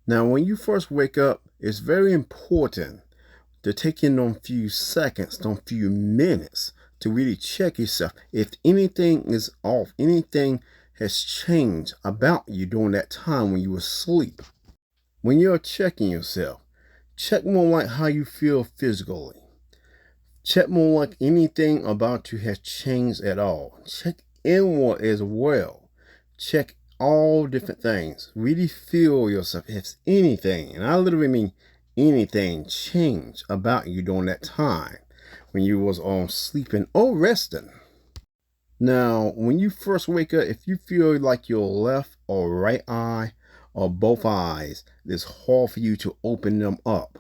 Now, when you first wake up, it's very important to take in on few seconds, on few minutes to really check yourself. If anything is off, anything has changed about you during that time when you were asleep. When you're checking yourself, check more like how you feel physically. Check more like anything about you has changed at all. Check inward as well. Check all different things. Really feel yourself. If anything, and I literally mean anything, changed about you during that time when you was on sleeping or resting. Now, when you first wake up, if you feel like your left or right eye or both eyes, it's hard for you to open them up.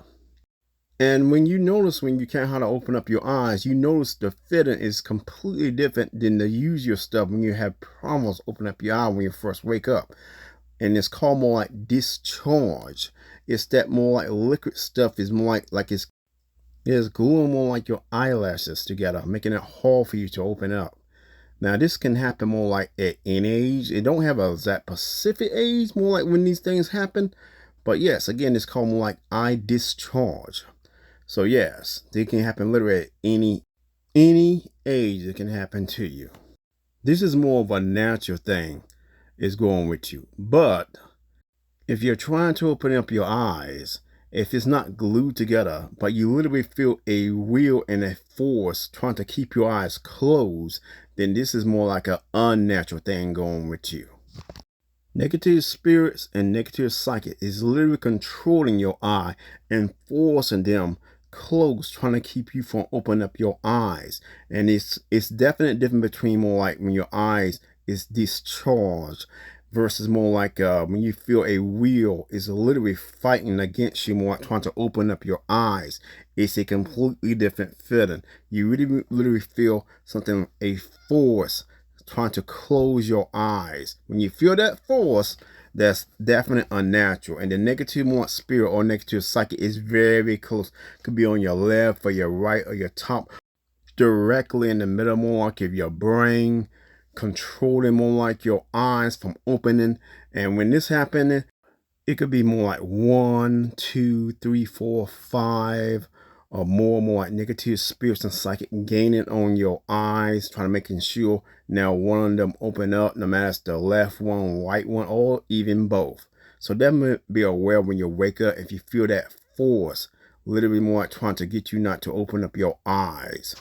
And when you notice when you can't how to open up your eyes, you notice the fitting is completely different than the usual stuff when you have problems opening up your eye when you first wake up. And it's called more like discharge. It's that more like liquid stuff is more like it's gluing more like your eyelashes together, making it hard for you to open up. Now this can happen more like at any age. It don't have a that specific age, more like when these things happen. But yes, again, it's called more like eye discharge. So yes, they can happen literally at any age. It can happen to you. This is more of a natural thing is going with you. But if you're trying to open up your eyes, if it's not glued together, but you literally feel a will and a force trying to keep your eyes closed, then this is more like an unnatural thing going with you. Negative spirits and negative psychic is literally controlling your eye and forcing them closed, trying to keep you from opening up your eyes. And it's definitely different between more like when your eyes is discharged versus more like when you feel a wheel is literally fighting against you, more like trying to open up your eyes. It's a completely different feeling. You really literally feel something, a force trying to close your eyes. When you feel that force, that's definitely unnatural. And the negative more spirit or negative psychic is very close. Could be on your left or your right or your top, directly in the middle, more like of your brain, controlling more like your eyes from opening. And when this happening, it could be more like 1, 2, 3, 4, 5 or more like negative spirits and psychic gaining on your eyes, trying to making sure now one of them open up, no matter it's the left one, right one, or even both. So definitely be aware when you wake up if you feel that force literally more like trying to get you not to open up your eyes.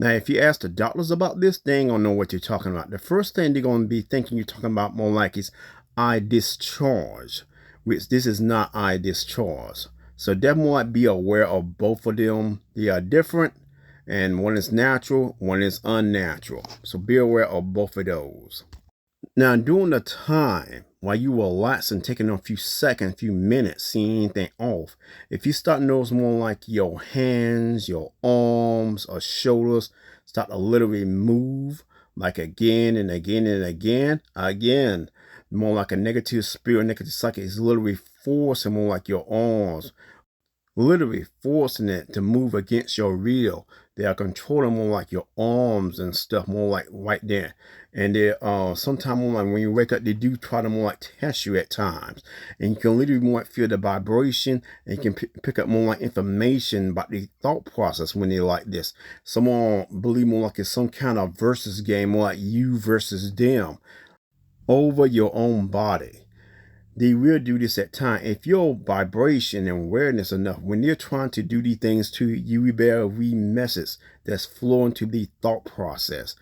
Now, if you ask the doctors about this, they ain't gonna know what you're talking about. The first thing they're gonna be thinking you're talking about more like is eye discharge, which this is not eye discharge. So definitely be aware of both of them. They are different, and one is natural, one is unnatural. So be aware of both of those. Now, during the time while you were relaxing, taking a few seconds, few minutes, seeing anything off, if you start noticing more like your hands, your arms, or shoulders start to literally move, like again and again and again, more like a negative spirit, negative psychic is literally forcing more like your arms, literally forcing it to move against your will. They are controlling more like your arms and stuff, more like right there. And they sometimes more like when you wake up, they do try to more like test you at times. And you can literally more like feel the vibration, and you can pick up more like information about the thought process when they're like this. Someone believe more like it's some kind of versus game, more like you versus them over your own body. They will do this at time. If your vibration and awareness enough, when they're trying to do these things to you, you better read messages that's flowing to the thought process.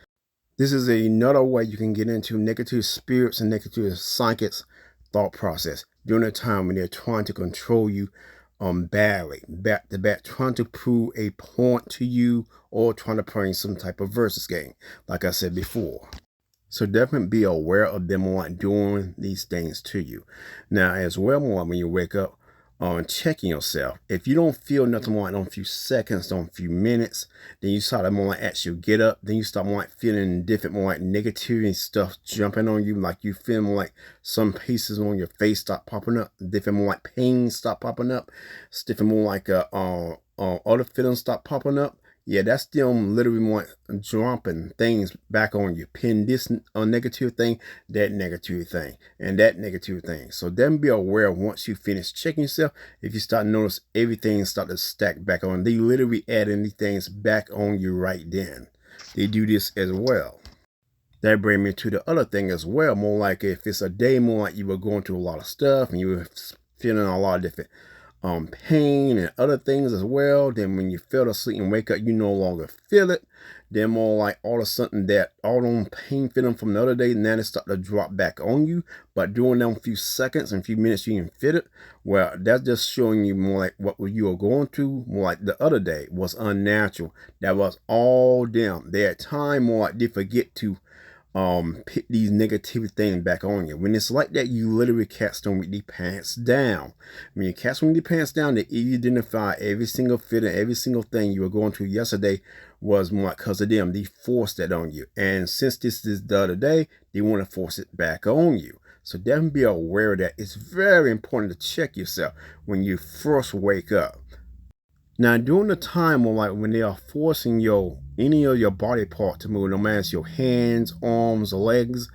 This is another way you can get into negative spirits and negative psychics thought process during a time when they're trying to control you badly, back to back, trying to prove a point to you or trying to play some type of versus game, like I said before. So definitely be aware of them like doing these things to you. Now, as well, more when you wake up, on checking yourself. If you don't feel nothing more like on a few seconds, on a few minutes, then you start to more like actually get up. Then you start more like feeling different, more like negativity and stuff jumping on you, like you feel more like some pieces on your face start popping up, different more like pain start popping up, different more like other feelings start popping up. Yeah, that's them literally want dropping things back on you. Pin this negative thing, that negative thing, and that negative thing. So then be aware once you finish checking yourself, if you start to notice everything start to stack back on, they literally add any things back on you right then. They do this as well. That brings me to the other thing as well. More like if it's a day more like you were going through a lot of stuff and you were feeling a lot of different pain and other things as well, then when you fell asleep and wake up, you no longer feel it. Then more like all of a sudden that all them pain feeling from the other day, now they start to drop back on you. But during them few seconds and few minutes you can feel it, well, that's just showing you more like what you were going through, more like the other day was unnatural. That was all them. They had time more like they forget to put these negative things back on you. When it's like that, you literally catch them with the pants down. When you catch them with the pants down, they identify every single feeling, every single thing you were going through yesterday was more because of them. They forced that on you. And since this is the other day, they want to force it back on you. So definitely be aware of that. It's very important to check yourself when you first wake up. Now, during the time when they are forcing any of your body part to move, no matter it's your hands, arms, legs,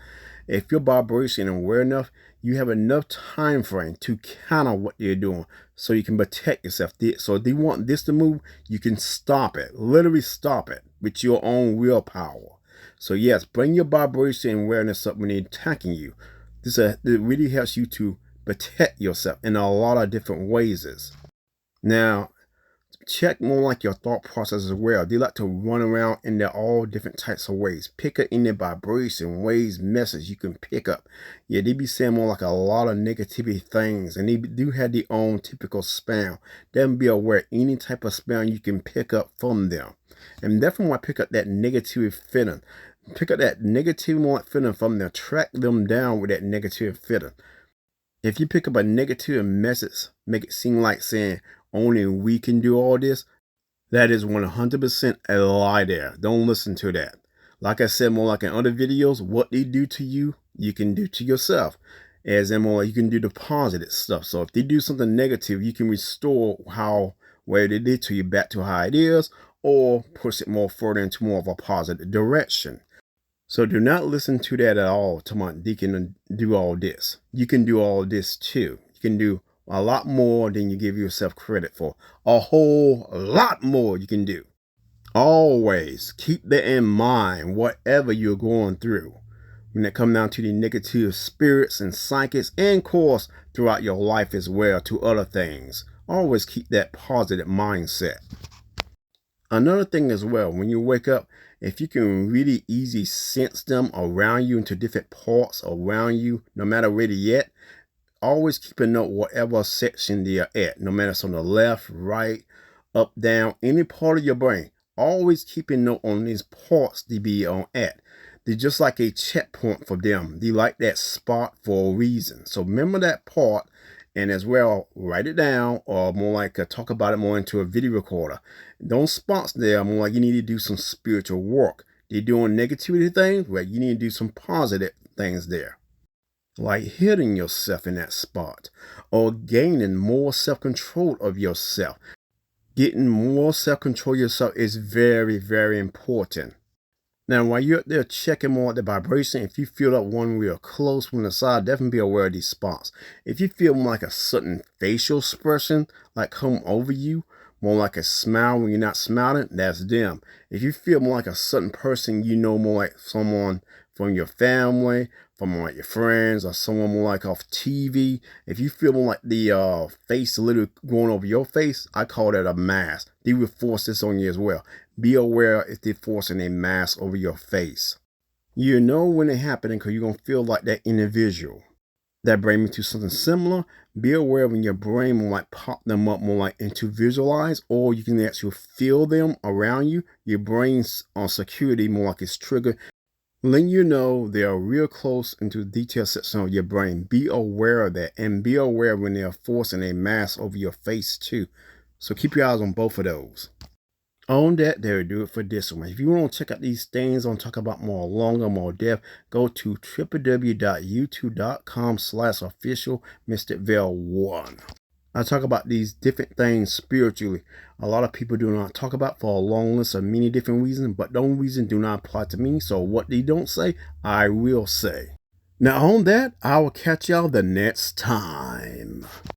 if your vibration and aware enough, you have enough time frame to counter what they're doing so you can protect yourself. So if they want this to move, you can stop it, literally stop it with your own willpower. So yes, bring your vibration and awareness up when they're attacking you. It really helps you to protect yourself in a lot of different ways. Now, check more like your thought process as well. They like to run around in there all different types of ways. Pick up in their vibration, ways, message you can pick up. Yeah, they be saying more like a lot of negativity things, and they do have their own typical spam. Then be aware any type of spam you can pick up from them. And definitely want to pick up that negative feeling. Pick up that negative feeling from them. Track them down with that negative feeling. If you pick up a negative message, make it seem like saying, only we can do all this, that is 100% a lie there. Don't listen to that. Like I said, more like in other videos, what they do to you, you can do to yourself. As in more like you can do the positive stuff. So if they do something negative, you can restore where they did to you back to how it is, or push it more further into more of a positive direction. So do not listen to that at all. They can do all this. You can do all this too. You can do a lot more than you give yourself credit for. A whole lot more you can do. Always keep that in mind, whatever you're going through. When it comes down to the negative spirits and psychics, and of course throughout your life as well to other things. Always keep that positive mindset. Another thing as well, when you wake up, if you can really easily sense them around you into different parts around you, no matter where they're at, always keep a note whatever section they are at, no matter it's on the left, right, up, down, any part of your brain. Always keep a note on these parts they be on at. They're just like a checkpoint for them. They like that spot for a reason. So remember that part, and as well, write it down, or more like talk about it more into a video recorder. Those spots there, more like you need to do some spiritual work. They're doing negativity things, well, you need to do some positive things there. Like hitting yourself in that spot, or gaining more self-control of yourself. Getting more self-control yourself is very, very important. Now, while you're up there checking more at the vibration, if you feel that one real close from the side, definitely be aware of these spots. If you feel more like a certain facial expression, like come over you, more like a smile when you're not smiling, that's them. If you feel more like a certain person, you know, more like someone from your family, from like your friends, or someone more like off TV. If you feel more like the face literally going over your face, I call that a mask. They will force this on you as well. Be aware if they're forcing a mask over your face. You know when it's happening because you're going to feel like that individual. That brings me to something similar. Be aware when your brain will like pop them up more like into visualize, or you can actually feel them around you. Your brain's on security more like it's triggered, letting you know they are real close into the detail section of your brain. Be aware of that, and be aware when they are forcing a mask over your face too. So keep your eyes on both of those. On that, they'll do it for this one. If you want to check out these things, want to talk about more longer, more depth, go to www.youtube.com/official Mystic Veil 1. I talk about these different things spiritually. A lot of people do not talk about for a long list of many different reasons, but those reasons do not apply to me. So what they don't say, I will say. Now on that, I will catch y'all the next time.